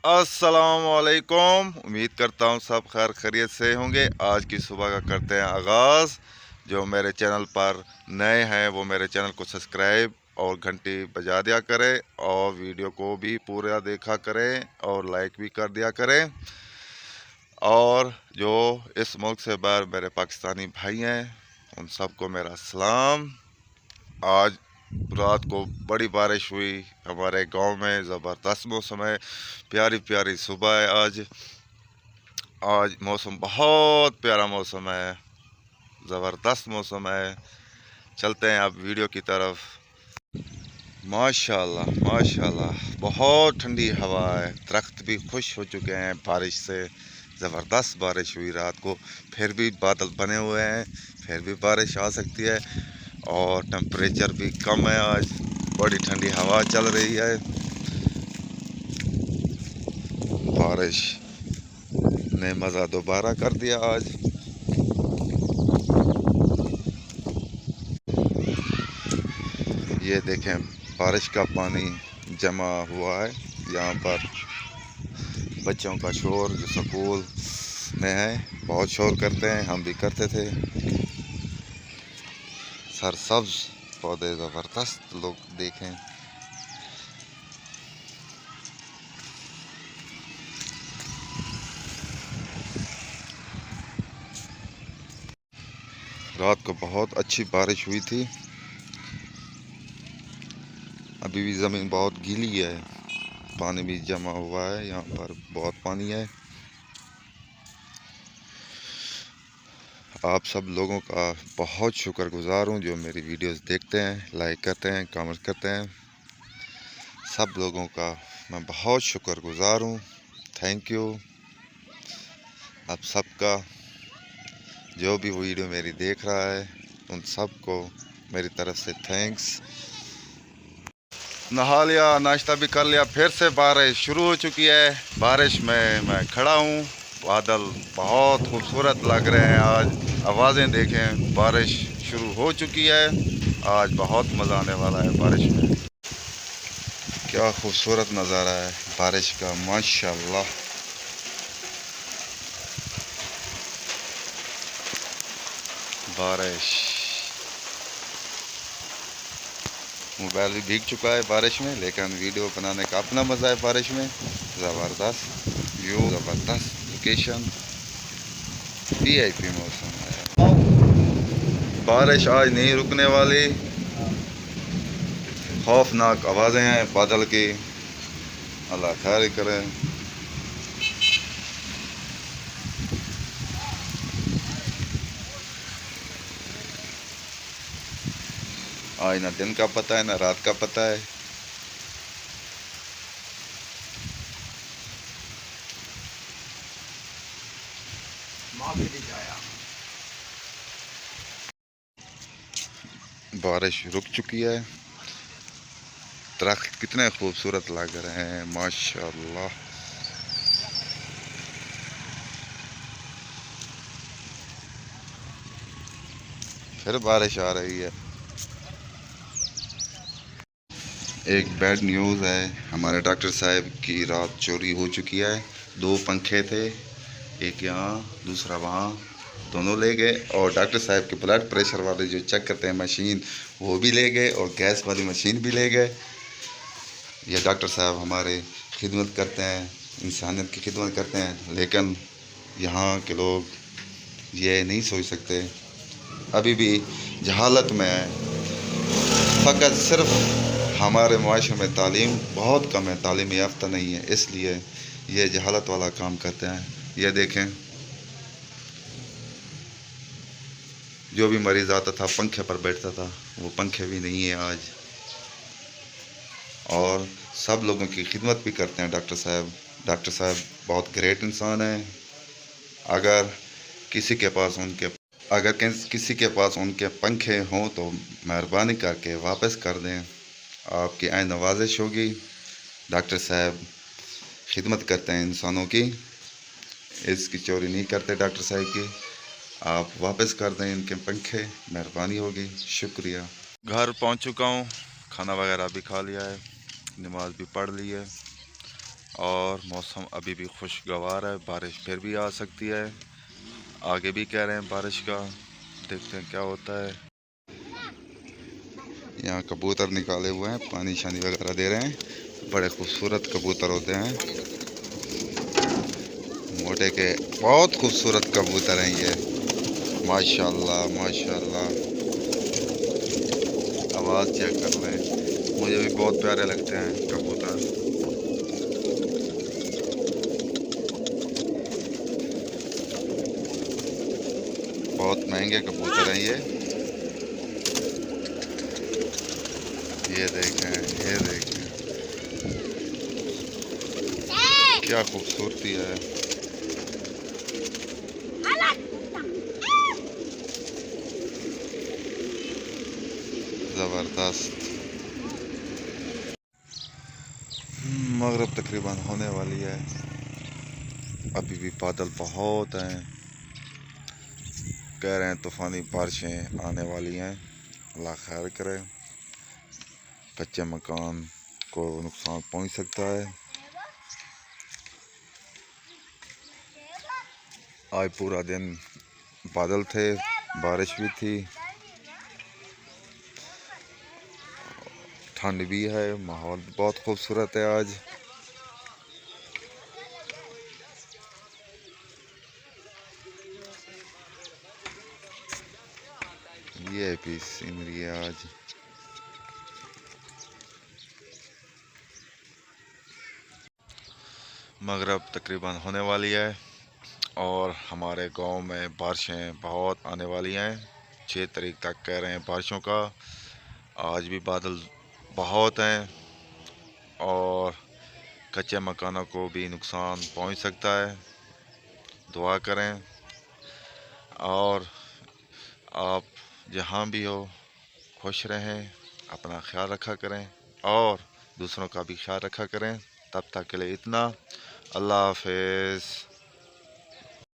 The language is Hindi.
अस्सलामुअलैकुम। उम्मीद करता हूँ सब खैर खैरियत से होंगे। आज की सुबह का करते हैं आगाज़। जो मेरे चैनल पर नए हैं वो मेरे चैनल को सब्सक्राइब और घंटी बजा दिया करें और वीडियो को भी पूरा देखा करें और लाइक भी कर दिया करें। और जो इस मुल्क से बाहर मेरे पाकिस्तानी भाई हैं उन सबको मेरा सलाम। आज रात को बड़ी बारिश हुई हमारे गांव में, ज़बरदस्त मौसम है, प्यारी प्यारी सुबह है। आज मौसम बहुत प्यारा मौसम है, ज़बरदस्त मौसम है। चलते हैं अब वीडियो की तरफ। माशाल्लाह माशाल्लाह, बहुत ठंडी हवा है, दरख्त भी खुश हो चुके हैं बारिश से। ज़बरदस्त बारिश हुई रात को, फिर भी बादल बने हुए हैं, फिर भी बारिश आ सकती है। और टेम्परेचर भी कम है, आज बड़ी ठंडी हवा चल रही है। बारिश ने मज़ा दोबारा कर दिया आज। ये देखें, बारिश का पानी जमा हुआ है यहाँ पर। बच्चों का शोर जो स्कूल में है, बहुत शोर करते हैं, हम भी करते थे। सरसब्ज पौधे ज़बरदस्त, लोग देखें। रात को बहुत अच्छी बारिश हुई थी। अभी भी ज़मीन बहुत गीली है, पानी भी जमा हुआ है, यहाँ पर बहुत पानी है। आप सब लोगों का बहुत शुक्रगुजार हूँ जो मेरी वीडियोस देखते हैं, लाइक करते हैं, कमेंट करते हैं। सब लोगों का मैं बहुत शुक्रगुजार हूँ। Thank you. आप सबका जो भी वीडियो मेरी देख रहा है उन सबको मेरी तरफ से थैंक्स। नहा लिया, नाश्ता भी कर लिया, फिर से बारिश शुरू हो चुकी है। बारिश में मैं खड़ा हूँ, बादल बहुत खूबसूरत लग रहे हैं आज। आवाज़ें देखें, बारिश शुरू हो चुकी है। आज बहुत मज़ा आने वाला है बारिश में। क्या खूबसूरत नज़ारा है बारिश का, माशाल्लाह। बारिश, मोबाइल भी भीग चुका है बारिश में, लेकिन वीडियो बनाने का अपना मज़ा है बारिश में। ज़बरदस्त व्यू, ज़बरदस्त लोकेशन, वीआईपी मौसम है। बारिश आज नहीं रुकने वाली, खौफनाक आवाज़ें हैं बादल की। अल्लाह खैर करें। आज ना दिन का पता है ना रात का पता है। बारिश रुक चुकी है। दरख्त कितने खूबसूरत लग रहे हैं, माशाल्लाह। फिर बारिश आ रही है। एक बैड न्यूज़ है, हमारे डॉक्टर साहब की रात चोरी हो चुकी है। 2 पंखे थे, एक यहाँ दूसरा वहाँ, दोनों ले गए। और डॉक्टर साहब के ब्लड प्रेशर वाले जो चेक करते हैं मशीन, वो भी ले गए, और गैस वाली मशीन भी ले गए। ये डॉक्टर साहब हमारे खिदमत करते हैं, इंसानियत की खिदमत करते हैं, लेकिन यहाँ के लोग ये नहीं सोच सकते, अभी भी जहालत में है। फ़कत सिर्फ हमारे मुआशरे में तालीम बहुत कम है, तालीम याफ्ता नहीं है, इसलिए ये जहालत वाला काम करते हैं। ये देखें, जो भी मरीज़ आता था पंखे पर बैठता था, वो पंखे भी नहीं है आज। और सब लोगों की खिदमत भी करते हैं डॉक्टर साहब। डॉक्टर साहब बहुत ग्रेट इंसान हैं। अगर किसी के पास उनके किसी के पास उनके पंखे हों तो मेहरबानी करके वापस कर दें, आपकी आइन नवाजिश होगी। डॉक्टर साहब खिदमत करते हैं इंसानों की, इसकी चोरी नहीं करते डॉक्टर साहब की। आप वापस कर दें इनके पंखे, मेहरबानी होगी, शुक्रिया। घर पहुंच चुका हूं, खाना वगैरह भी खा लिया है, नमाज भी पढ़ ली है। और मौसम अभी भी खुशगवार है, बारिश फिर भी आ सकती है। आगे भी कह रहे हैं बारिश का, देखते हैं क्या होता है। यहाँ कबूतर निकाले हुए हैं, पानी शानी वगैरह दे रहे हैं। बड़े खूबसूरत कबूतर होते हैं, मोटे के बहुत खूबसूरत कबूतर हैं ये, माशाल्लाह माशाल्लाह। आवाज़ चेक कर लें, मुझे भी बहुत प्यारे लगते हैं कबूतर। बहुत महंगे कबूतर हैं ये देखें, ये देखें क्या खूबसूरती है। ज़बरदस्त। मगरिब तकरीबन होने वाली है, अभी भी बादल बहुत हैं। कह रहे हैं तूफ़ानी बारिशें आने वाली हैं, अल्लाह खैर करे। कच्चे मकान को नुकसान पहुंच सकता है। आज पूरा दिन बादल थे, बारिश भी थी, ठंड भी है, माहौल बहुत खूबसूरत है आज। ये भी सीनरी है आज। मगरिब तकरीबन होने वाली है और हमारे गांव में बारिशें बहुत आने वाली हैं। 6 तारीख तक कह रहे हैं बारिशों का। आज भी बादल बहुत हैं और कच्चे मकानों को भी नुकसान पहुंच सकता है। दुआ करें और आप जहां भी हो खुश रहें, अपना ख्याल रखा करें और दूसरों का भी ख्याल रखा करें। तब तक के लिए इतना, अल्लाह हाफ़िज़।